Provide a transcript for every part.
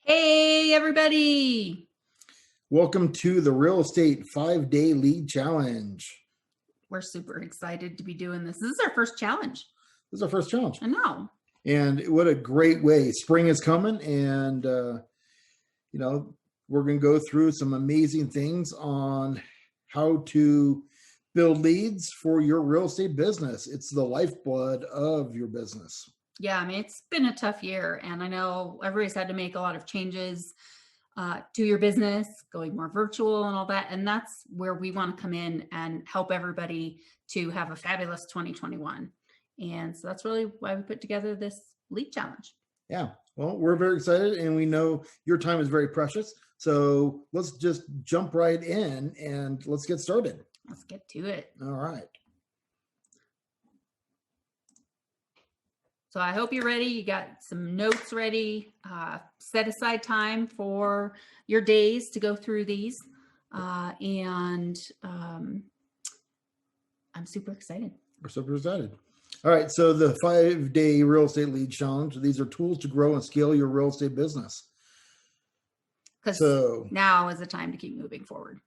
Hey, everybody. Welcome to the Real Estate 5-Day Lead Challenge. We're super excited to be doing this. This is our first challenge. This is our first challenge. I know. And what a great way. Spring is coming, and, we're going to go through some amazing things on how to build leads for your real estate business. It's the lifeblood of your business. Yeah, I mean, it's been a tough year, and I know everybody's had to make a lot of changes to your business, going more virtual and all that. And that's where we want to come in and help everybody to have a fabulous 2021. And so that's really why we put together this lead challenge. Yeah, well, we're very excited, and we know your time is very precious. So let's just jump right in and let's get started. Let's get to it. All right. So I hope you're ready. You got some notes ready. Set aside time for your days to go through these. And I'm super excited. We're super excited. All right. So the 5-Day Real Estate Lead Challenge. These are tools to grow and scale your real estate business. Because now is the time to keep moving forward.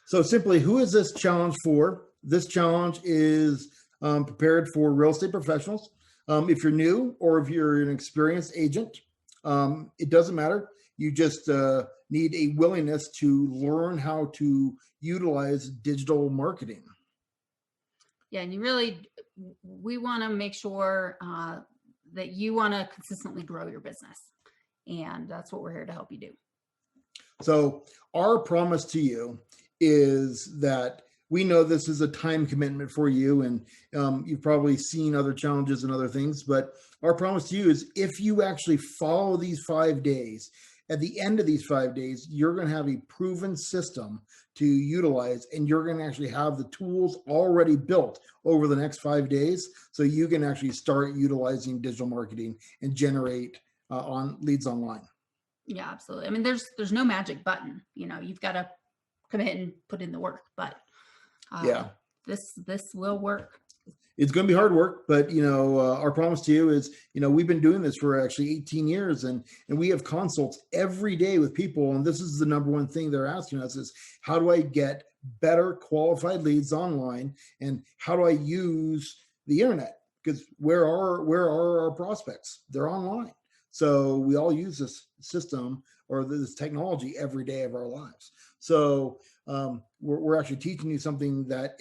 So simply, who is this challenge for? This challenge is prepared for real estate professionals. If you're new or if you're an experienced agent, it doesn't matter. You just need a willingness to learn how to utilize digital marketing. Yeah, and we want to make sure that you want to consistently grow your business. And that's what we're here to help you do. So our promise to you is that we know this is a time commitment for you, and you've probably seen other challenges and other things, but our promise to you is if you actually follow these 5 days, at the end of these 5 days, you're going to have a proven system to utilize, and you're going to actually have the tools already built over the next 5 days, so you can actually start utilizing digital marketing and generate on leads online. Yeah, absolutely. I mean, there's no magic button. You've got to commit and put in the work, but this will work. It's going to be hard work, but our promise to you is, we've been doing this for actually 18 years, and we have consults every day with people, and this is the number one thing they're asking us is, how do I get better qualified leads online, and how do I use the internet? Because where are our prospects? They're online. So we all use this system or this technology every day of our lives. So we're actually teaching you something that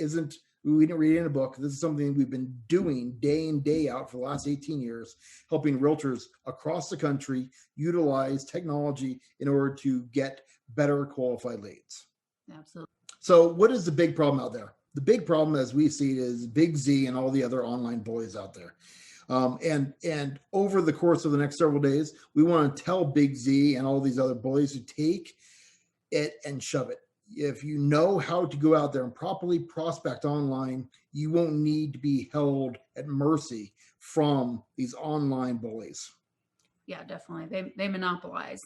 we didn't read in a book. This is something we've been doing day in, day out for the last 18 years, helping realtors across the country utilize technology in order to get better qualified leads. Absolutely. So what is the big problem out there? The big problem, as we see it, is Big Z and all the other online bullies out there. And over the course of the next several days, we want to tell Big Z and all these other bullies to take it and shove it. If you know how to go out there and properly prospect online, you won't need to be held at mercy from these online bullies. Yeah, definitely. They monopolize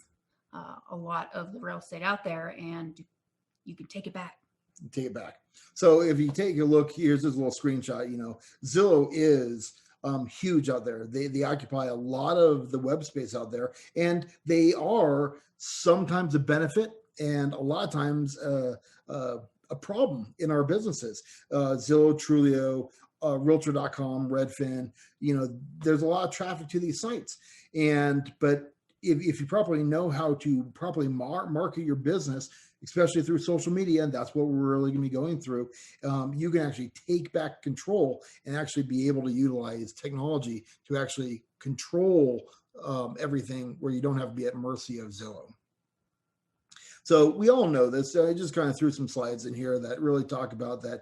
a lot of the real estate out there, and you can take it back. Take it back. So if you take a look, here's this little screenshot. Zillow is huge out there. They occupy a lot of the web space out there, and they are sometimes a benefit and a lot of times a problem in our businesses. Zillow, Trulio, Realtor.com, Redfin, there's a lot of traffic to these sites. But if you properly know how to properly market your business, especially through social media, and that's what we're really going to be going through, you can actually take back control and actually be able to utilize technology to actually control everything where you don't have to be at mercy of Zillow. So we all know this. I just kind of threw some slides in here that really talk about that.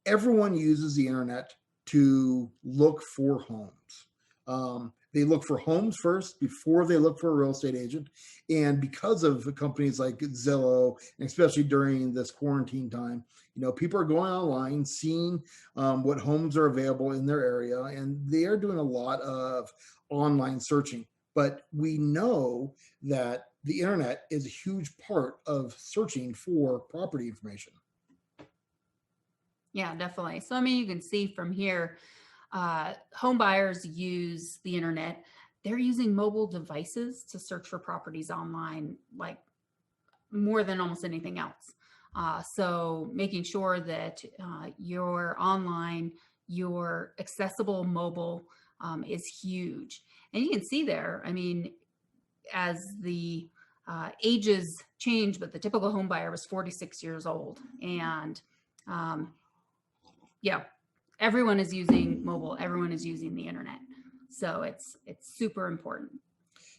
Everyone uses the internet to look for homes. They look for homes first before they look for a real estate agent. And because of companies like Zillow, and especially during this quarantine time, people are going online, seeing what homes are available in their area, and they are doing a lot of online searching. But we know that the internet is a huge part of searching for property information. Yeah, definitely. So, I mean, you can see from here, home buyers use the internet. they're using mobile devices to search for properties online, like more than almost anything else. So making sure that your online, your accessible mobile is huge. And you can see there, I mean, as the ages change, but the typical home buyer was 46 years old. And um, yeah, everyone is using mobile, everyone is using the internet. So it's super important.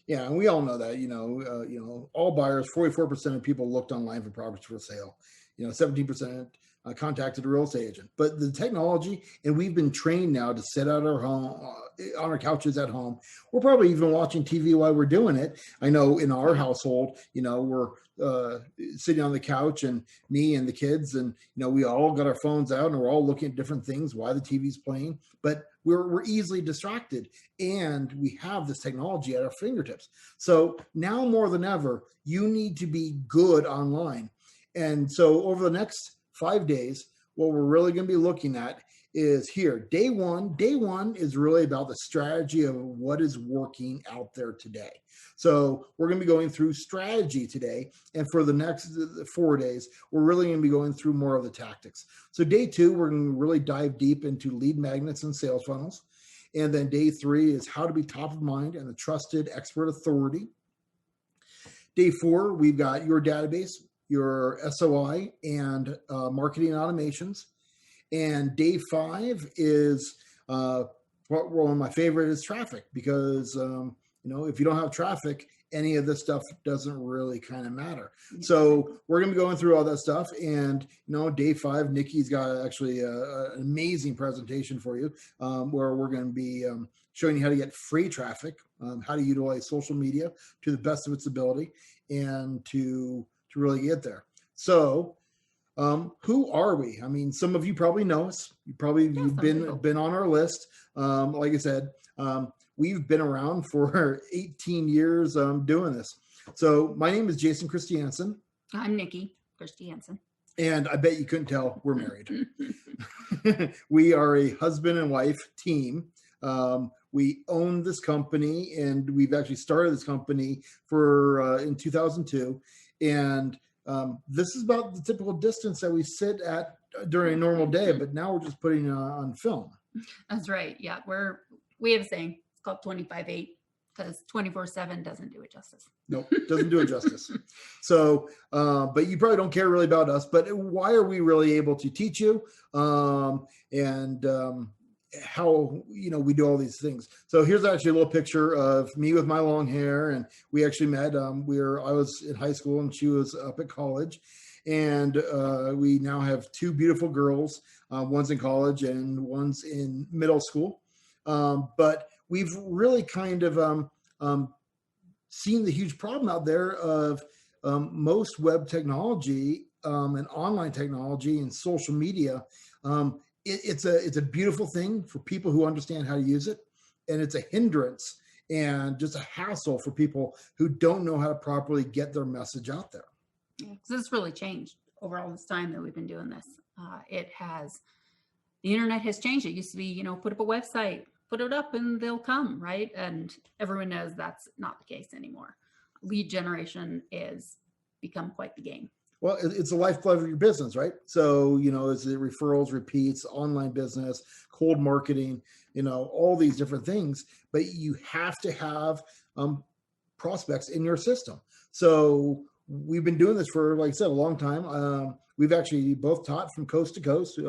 Yeah, and we all know that, all buyers, 44% of people looked online for properties for sale. 17% contacted a real estate agent. But the technology, and we've been trained now to sit at our home, on our couches at home. We're probably even watching TV while we're doing it. I know in our household, we're sitting on the couch, and me and the kids, and we all got our phones out, and we're all looking at different things while the TV's playing. But we're easily distracted, and we have this technology at our fingertips. So now more than ever, you need to be good online. And so over the next 5 days, what we're really going to be looking at is here. Day one. Day one is really about the strategy of what is working out there today. So we're going to be going through strategy today. And for the next 4 days, we're really going to be going through more of the tactics. So day two, we're going to really dive deep into lead magnets and sales funnels. And then day three is how to be top of mind and a trusted expert authority. Day four, we've got your database, your SOI, and marketing automations. And day five is one of my favorite is traffic, because if you don't have traffic, any of this stuff doesn't really kind of matter. So we're going to be going through all that stuff. And day five, Nikki's got actually an amazing presentation for you, where we're going to be showing you how to get free traffic, how to utilize social media to the best of its ability, and to really get there. So who are we? I mean, some of you probably know us. You've been on our list. Like I said, we've been around for 18 years doing this. So my name is Jason Christiansen. I'm Nikki Christiansen. And I bet you couldn't tell we're married. We are a husband and wife team. We own this company, and we've actually started this company in 2002. And this is about the typical distance that we sit at during a normal day, but now we're just putting it on film. That's right. Yeah, we have a saying. It's called 25/8, because 24/7 doesn't do it justice. Nope, doesn't do it justice. So, but you probably don't care really about us. But why are we really able to teach you? And how we do all these things. So here's actually a little picture of me with my long hair, and we actually met. I was in high school and she was up at college, and we now have two beautiful girls. One's in college and one's in middle school. But we've really kind of seen the huge problem out there of most web technology and online technology and social media. It's a beautiful thing for people who understand how to use it, and it's a hindrance and just a hassle for people who don't know how to properly get their message out there. Yeah, because it's really changed over all this time that we've been doing this. The internet has changed. It used to be, put up a website, put it up and they'll come, right? And everyone knows that's not the case anymore. Lead generation is become quite the game. Well, it's the lifeblood of your business, right? So, it's the referrals, repeats, online business, cold marketing, all these different things. But you have to have prospects in your system. So we've been doing this for, like I said, a long time. We've actually both taught from coast to coast,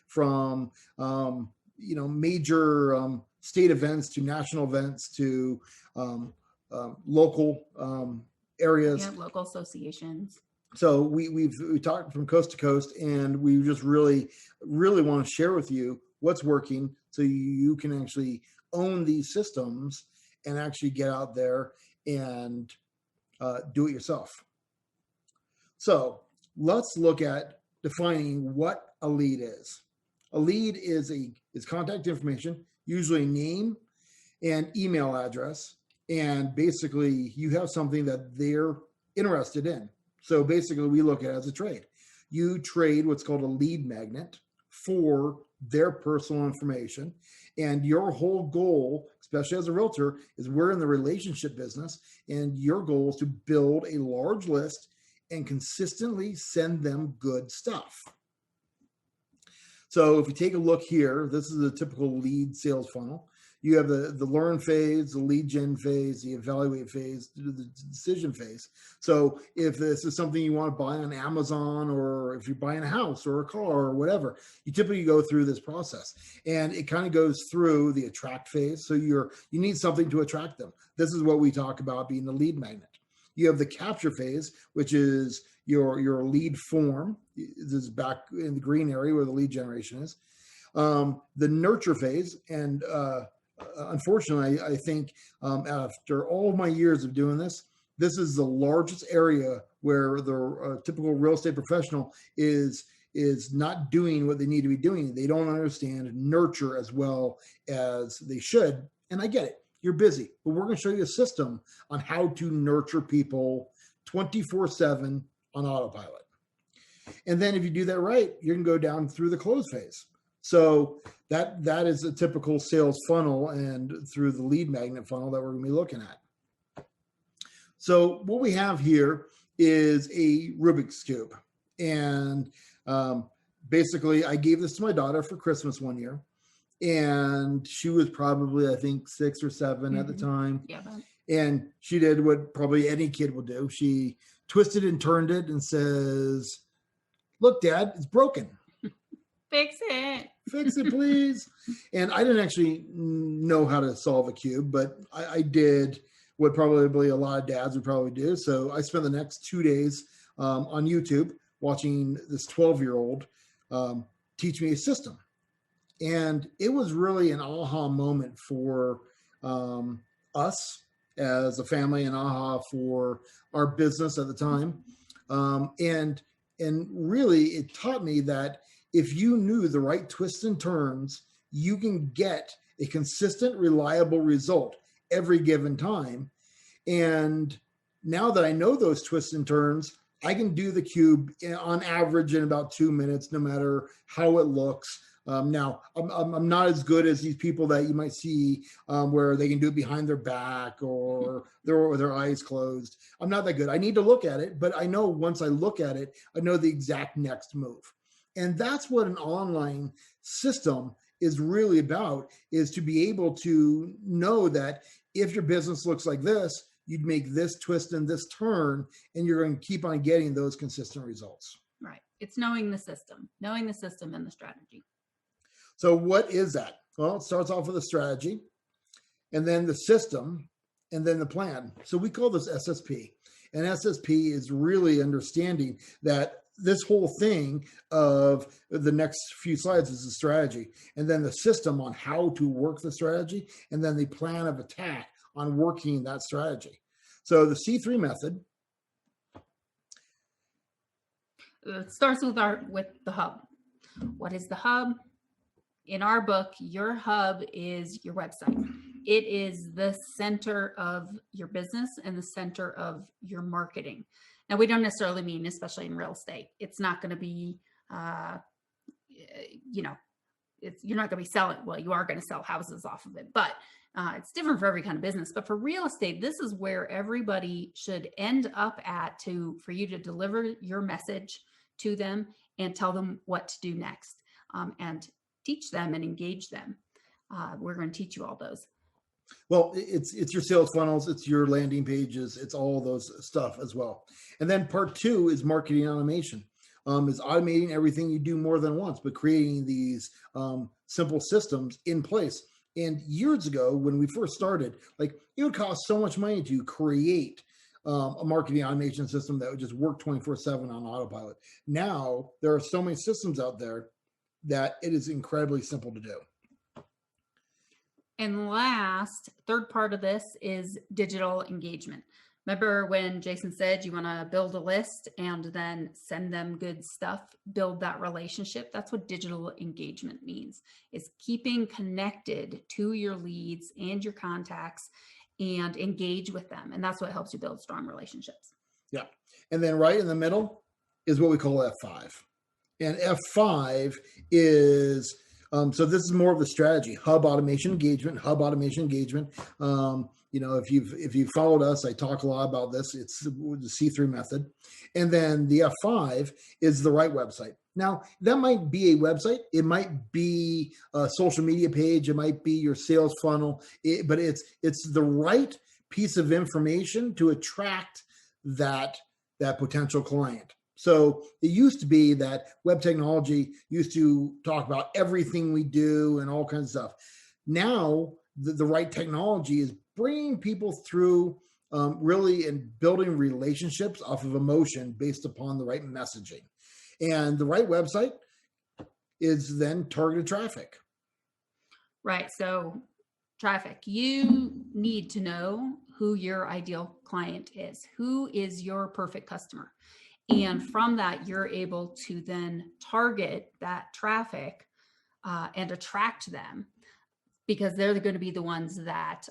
from major state events to national events to local areas. Yeah, local associations. So we talked from coast to coast, and we just really, really want to share with you what's working, so you can actually own these systems and actually get out there and do it yourself. So let's look at defining what a lead is. A lead is contact information, usually name and email address, and basically you have something that they're interested in. So basically we look at it as a trade. You trade what's called a lead magnet for their personal information, and your whole goal, especially as a realtor, is we're in the relationship business, and your goal is to build a large list and consistently send them good stuff. So if you take a look here, this is a typical lead sales funnel. You have the learn phase, the lead gen phase, the evaluate phase, the decision phase. So if this is something you want to buy on Amazon, or if you're buying a house or a car or whatever, you typically go through this process, and it kind of goes through the attract phase. So you need something to attract them. This is what we talk about being the lead magnet. You have the capture phase, which is your lead form. This is back in the green area where the lead generation is. The nurture phase, and unfortunately, I think after all of my years of doing this, this is the largest area where the typical real estate professional is not doing what they need to be doing. They don't understand nurture as well as they should. And I get it. You're busy, but we're going to show you a system on how to nurture people 24/7 on autopilot. And then if you do that right, you can go down through the close phase. So that is a typical sales funnel, and through the lead magnet funnel that we're going to be looking at. So what we have here is a Rubik's Cube. And basically, I gave this to my daughter for Christmas one year. And she was probably, I think, 6 or 7 at the time. Yeah. And she did what probably any kid would do. She twisted and turned it and says, "Look, Dad, it's broken. Fix it. Fix it, please." And I didn't actually know how to solve a cube, but I did what probably a lot of dads would probably do. So I spent the next 2 days on YouTube watching this 12-year-old teach me a system. And it was really an aha moment for us as a family, and aha for our business at the time. And really, it taught me that if you knew the right twists and turns, you can get a consistent, reliable result every given time. And now that I know those twists and turns, I can do the cube on average in about 2 minutes, no matter how it looks. Now, I'm not as good as these people that you might see where they can do it behind their back or with their eyes closed. I'm not that good. I need to look at it, but I know once I look at it, I know the exact next move. And that's what an online system is really about, is to be able to know that if your business looks like this, you'd make this twist and this turn, and you're going to keep on getting those consistent results. Right. It's knowing the system and the strategy. So what is that? Well, it starts off with a strategy, and then the system, and then the plan. So we call this SSP. And SSP is really understanding that this whole thing of the next few slides is the strategy, and then the system on how to work the strategy, and then the plan of attack on working that strategy. So the C3 method. It starts with the hub. What is the hub? In our book, your hub is your website. It is the center of your business and the center of your marketing. Now, we don't necessarily mean, especially in real estate, it's not going to be, you're not going to be selling. Well, you are going to sell houses off of it, but it's different for every kind of business. But for real estate, this is where everybody should end up at for you to deliver your message to them and tell them what to do next, and teach them and engage them. We're going to teach you all those. Well, it's your sales funnels, it's your landing pages, it's all those stuff as well. And then part 2 is marketing automation. Is automating everything you do more than once, but creating these simple systems in place. And years ago, when we first started, like, it would cost so much money to create a marketing automation system that would just work 24/7 on autopilot. Now, there are so many systems out there that it is incredibly simple to do. And last, third part of this is digital engagement. Remember when Jason said you want to build a list and then send them good stuff, build that relationship? That's what digital engagement means, is keeping connected to your leads and your contacts and engage with them. And that's what helps you build strong relationships. Yeah. And then right in the middle is what we call F5. And F5 is So this is more of the strategy: hub automation engagement, hub automation engagement. If you've followed us, I talk a lot about this. It's the C3 method. And then the F5 is the right website. Now, that might be a website. It might be a social media page. It might be your sales funnel. But it's the right piece of information to attract that potential client. So it used to be that web technology used to talk about everything we do and all kinds of stuff. Now, the right technology is bringing people through really and building relationships off of emotion based upon the right messaging. And the right website is then targeted traffic. Right. So traffic, you need to know who your ideal client is. Who is your perfect customer? And from that, you're able to then target that traffic and attract them, because they're going to be the ones that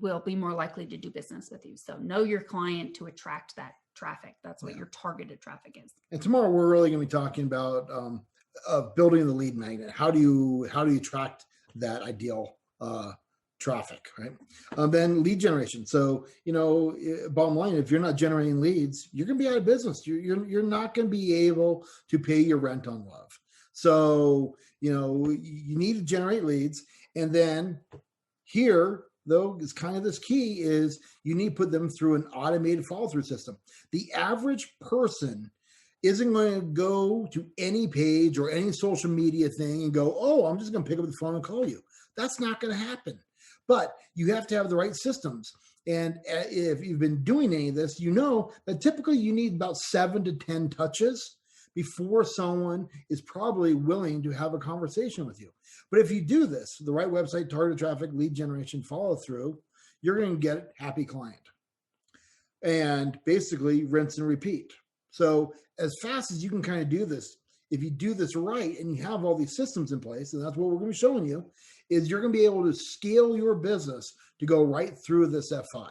will be more likely to do business with you. So know your client to attract that traffic. That's what your targeted traffic is. And tomorrow we're really going to be talking about building the lead magnet. How do you attract that ideal traffic, right? Then lead generation. So, bottom line, if you're not generating leads, you're going to be out of business. You're not going to be able to pay your rent on love. So, you need to generate leads. And then here, though, is kind of this key is you need to put them through an automated follow-through system. The average person isn't going to go to any page or any social media thing and go, oh, I'm just going to pick up the phone and call you. That's not going to happen. But you have to have the right systems. And if you've been doing any of this, you know that typically you need about 7 to 10 touches before someone is probably willing to have a conversation with you. But if you do this, the right website, targeted traffic, lead generation, follow through, you're going to get a happy client. And basically rinse and repeat. So as fast as you can kind of do this, if you do this right and you have all these systems in place, and that's what we're going to be showing you, is you're going to be able to scale your business to go right through this F5.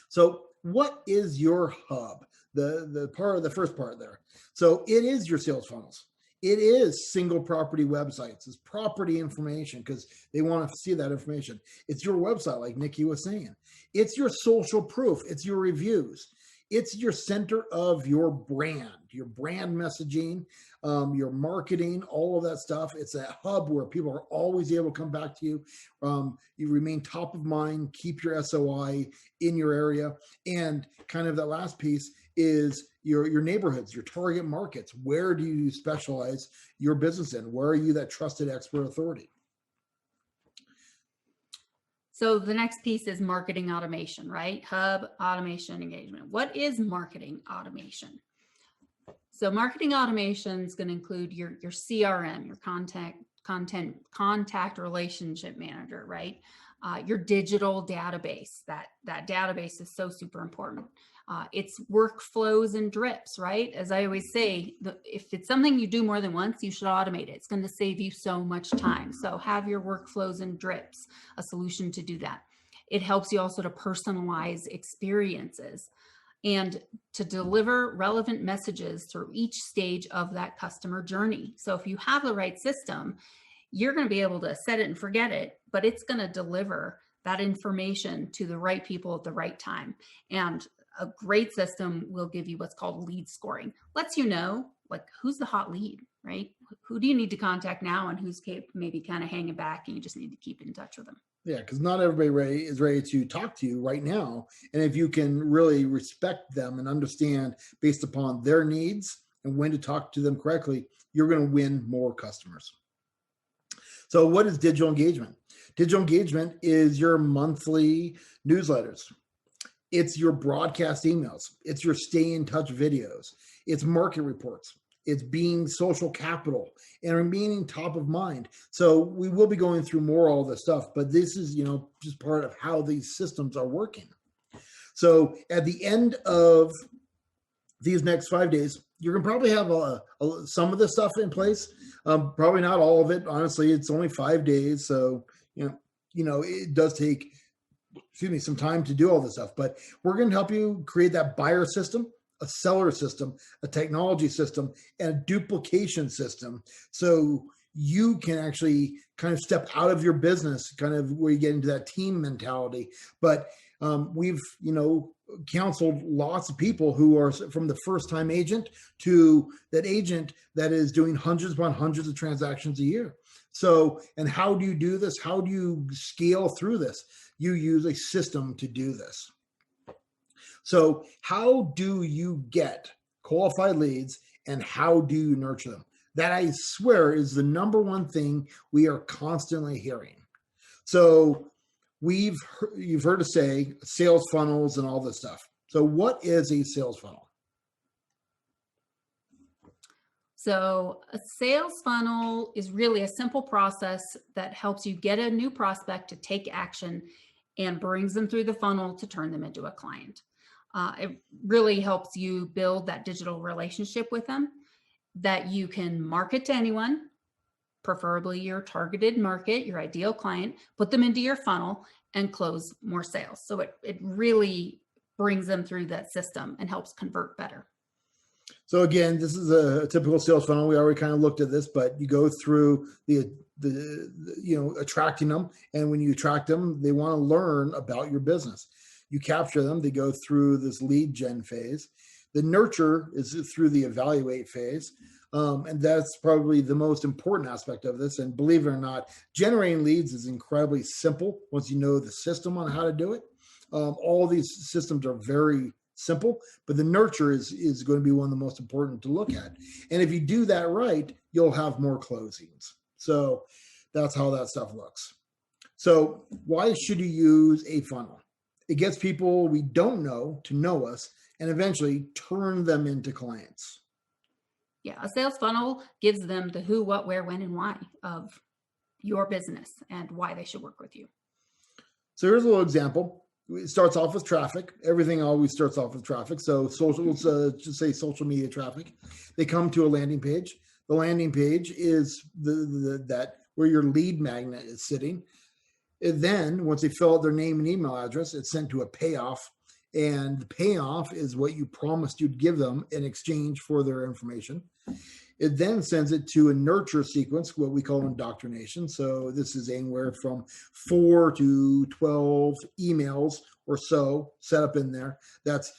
So what is your hub? The first part there. So it is your sales funnels. It is single property websites. It's property information because they want to see that information. It's your website, like Nikki was saying. It's your social proof. It's your reviews. It's your center of your brand messaging, your marketing, all of that stuff. It's that hub where people are always able to come back to you. You remain top of mind, keep your SOI in your area. And kind of that last piece is your neighborhoods, your target markets. Where do you specialize your business in? Where are you that trusted expert authority? So the next piece is marketing automation, right? Hub automation engagement. What is marketing automation? So marketing automation is going to include your CRM, your contact relationship manager, right? Your digital database. That database is so super important. It's workflows and drips, right? As I always say, if it's something you do more than once, you should automate it. It's going to save you so much time. So have your workflows and drips, a solution to do that. It helps you also to personalize experiences and to deliver relevant messages through each stage of that customer journey. So if you have the right system, you're going to be able to set it and forget it, but it's going to deliver that information to the right people at the right time. And a great system will give you what's called lead scoring. Lets you know, like, who's the hot lead, right? Who do you need to contact now and who's maybe kind of hanging back and you just need to keep in touch with them. Yeah, because not everybody is ready to talk to you right now. And if you can really respect them and understand based upon their needs and when to talk to them correctly, you're going to win more customers. So what is digital engagement? Digital engagement is your monthly newsletters. It's your broadcast emails. It's your stay in touch videos. It's market reports. It's being social capital and remaining top of mind. So we will be going through more all this stuff, but this is, just part of how these systems are working. So at the end of these next 5 days, you're going to probably have some of the stuff in place. Probably not all of it. Honestly, it's only 5 days. So, it does take some time to do all this stuff, but we're going to help you create that buyer system, a seller system, a technology system, and a duplication system. So you can actually kind of step out of your business, kind of where you get into that team mentality. But we've, counseled lots of people who are from the first time agent to that agent that is doing hundreds upon hundreds of transactions a year. So, and how do you do this? How do you scale through this? You use a system to do this. So how do you get qualified leads and how do you nurture them? That, I swear, is the number one thing we are constantly hearing. So you've heard us say sales funnels and all this stuff. So what is a sales funnel? So a sales funnel is really a simple process that helps you get a new prospect to take action and brings them through the funnel to turn them into a client. It really helps you build that digital relationship with them that you can market to anyone, preferably your targeted market, your ideal client, put them into your funnel and close more sales. So it really brings them through that system and helps convert better. So again, this is a typical sales funnel. We already kind of looked at this, but you go through the attracting them. And when you attract them, they want to learn about your business. You capture them, they go through this lead gen phase. The nurture is through the evaluate phase. And that's probably the most important aspect of this. And believe it or not, generating leads is incredibly simple once you know the system on how to do it. All these systems are very simple, but the nurture is going to be one of the most important to look at. And if you do that right, you'll have more closings. So that's how that stuff looks. So why should you use a funnel? It gets people we don't know to know us and eventually turn them into clients. Yeah, a sales funnel gives them the who, what, where, when, and why of your business and why they should work with you. So here's a little example. It starts off with traffic. Everything always starts off with traffic. So social, let's just say social media traffic. They come to a landing page. The landing page is that where your lead magnet is sitting. And then once they fill out their name and email address, it's sent to a payoff. And the payoff is what you promised you'd give them in exchange for their information. It then sends it to a nurture sequence, what we call indoctrination. So this is anywhere from 4 to 12 emails or so set up in there. That's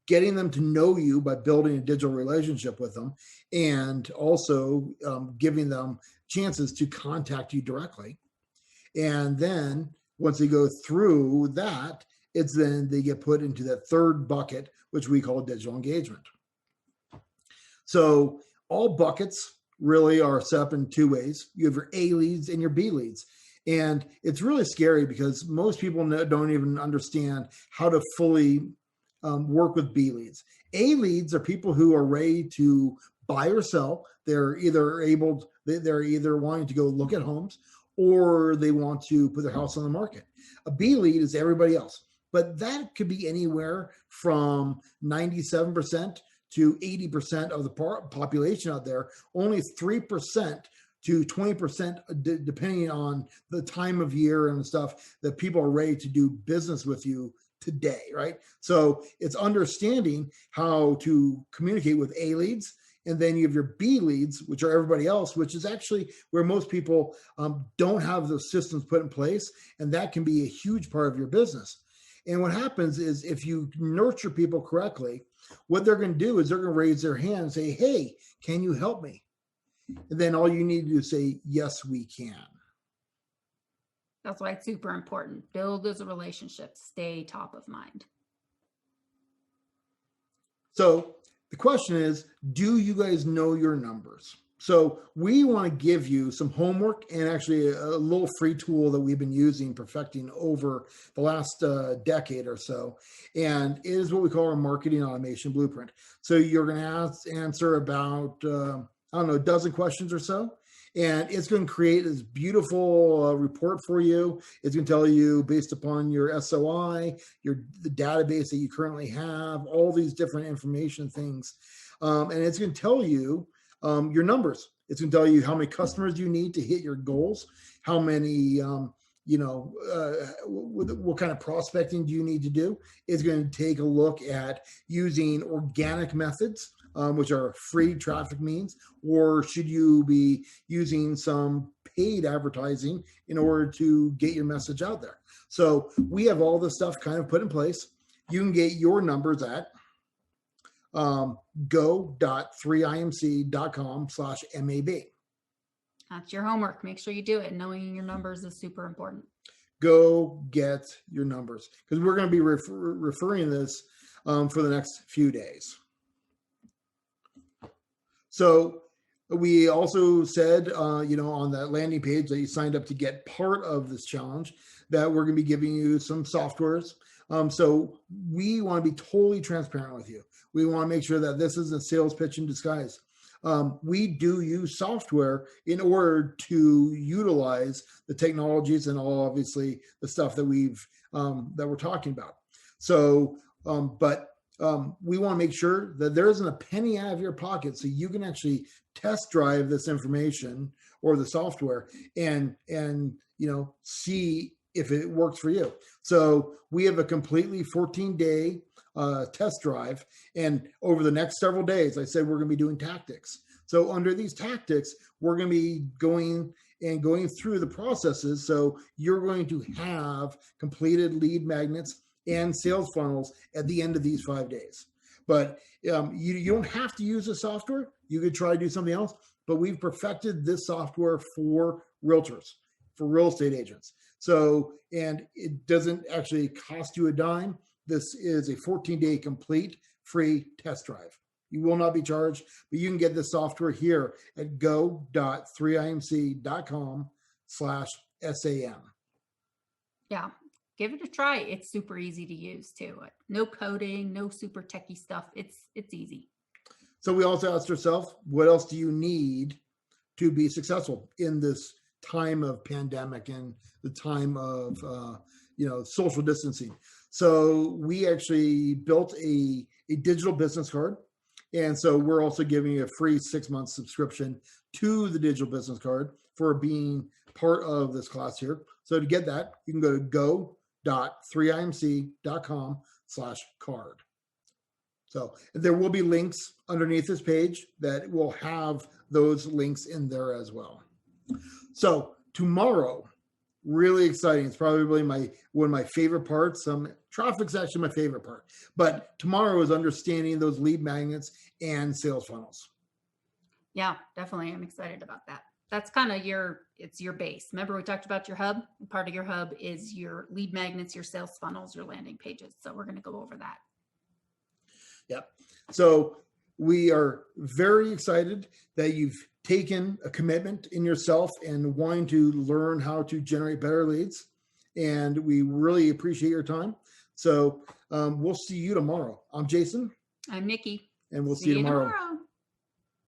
getting them to know you by building a digital relationship with them and also giving them chances to contact you directly. And then once they go through that, it's then they get put into that third bucket, which we call digital engagement. So all buckets really are set up in two ways. You have your A leads and your B leads. And it's really scary because most people don't even understand how to fully work with B leads. A leads are people who are ready to buy or sell. They're either wanting to go look at homes or they want to put their house on the market. A B lead is everybody else. But that could be anywhere from 97% to 80% of the population out there, only 3% to 20%, depending on the time of year and stuff, that people are ready to do business with you today, right? So it's understanding how to communicate with A leads. And then you have your B leads, which are everybody else, which is actually where most people don't have those systems put in place. And that can be a huge part of your business. And what happens is if you nurture people correctly, what they're going to do is they're going to raise their hand and say, hey, can you help me? And then all you need to do is say, yes, we can. That's why it's super important. Build those relationships, stay top of mind. So the question is, do you guys know your numbers? So we want to give you some homework and actually a little free tool that we've been using, perfecting over the last decade or so. And it is what we call our marketing automation blueprint. So you're going to answer about, a dozen questions or so. And it's going to create this beautiful report for you. It's going to tell you based upon your SOI, the database that you currently have, all these different information things. And it's going to tell you your numbers. It's going to tell you how many customers you need to hit your goals, how many, what kind of prospecting do you need to do. It's going to take a look at using organic methods which are free traffic means, or should you be using some paid advertising in order to get your message out there? So we have all this stuff kind of put in place. You can get your numbers at go.3imc.com/MAB. That's your homework. Make sure you do it. Knowing your numbers is super important. Go get your numbers, because we're going to be referring this for the next few days. So we also said, on that landing page that you signed up to get part of this challenge, that we're going to be giving you some softwares. So we want to be totally transparent with you. We want to make sure that this is a sales pitch in disguise. We do use software in order to utilize the technologies and all, obviously, the stuff that we're talking about. So, but we want to make sure that there isn't a penny out of your pocket, so you can actually test drive this information or the software and see if it works for you. So we have a completely 14-day test drive, and over the next several days, I said we're going to be doing tactics. So under these tactics, we're going to be going through the processes. So you're going to have completed lead magnets and sales funnels at the end of these 5 days. But you don't have to use the software. You could try to do something else, but we've perfected this software for realtors, for real estate agents. So, and it doesn't actually cost you a dime. This is a 14-day complete free test drive. You will not be charged, but you can get this software here at go.3imc.com/SAM. Yeah, give it a try. It's super easy to use too. No coding, no super techie stuff. It's easy. So we also asked ourselves, what else do you need to be successful in this time of pandemic and the time of social distancing? So we actually built a digital business card. And so we're also giving you a free 6-month subscription to the digital business card for being part of this class here. So to get that, you can go to go.3imc.com/card. So there will be links underneath this page that will have those links in there as well. So tomorrow, really exciting. It's probably one of my favorite parts. Traffic's actually my favorite part, but tomorrow is understanding those lead magnets and sales funnels. Yeah, definitely. I'm excited about that. That's kind of it's your base. Remember we talked about your hub? Part of your hub is your lead magnets, your sales funnels, your landing pages. So we're going to go over that. Yep. So we are very excited that you've taken a commitment in yourself and wanting to learn how to generate better leads. And we really appreciate your time. So we'll see you tomorrow. I'm Jason. I'm Nikki. And we'll see you tomorrow.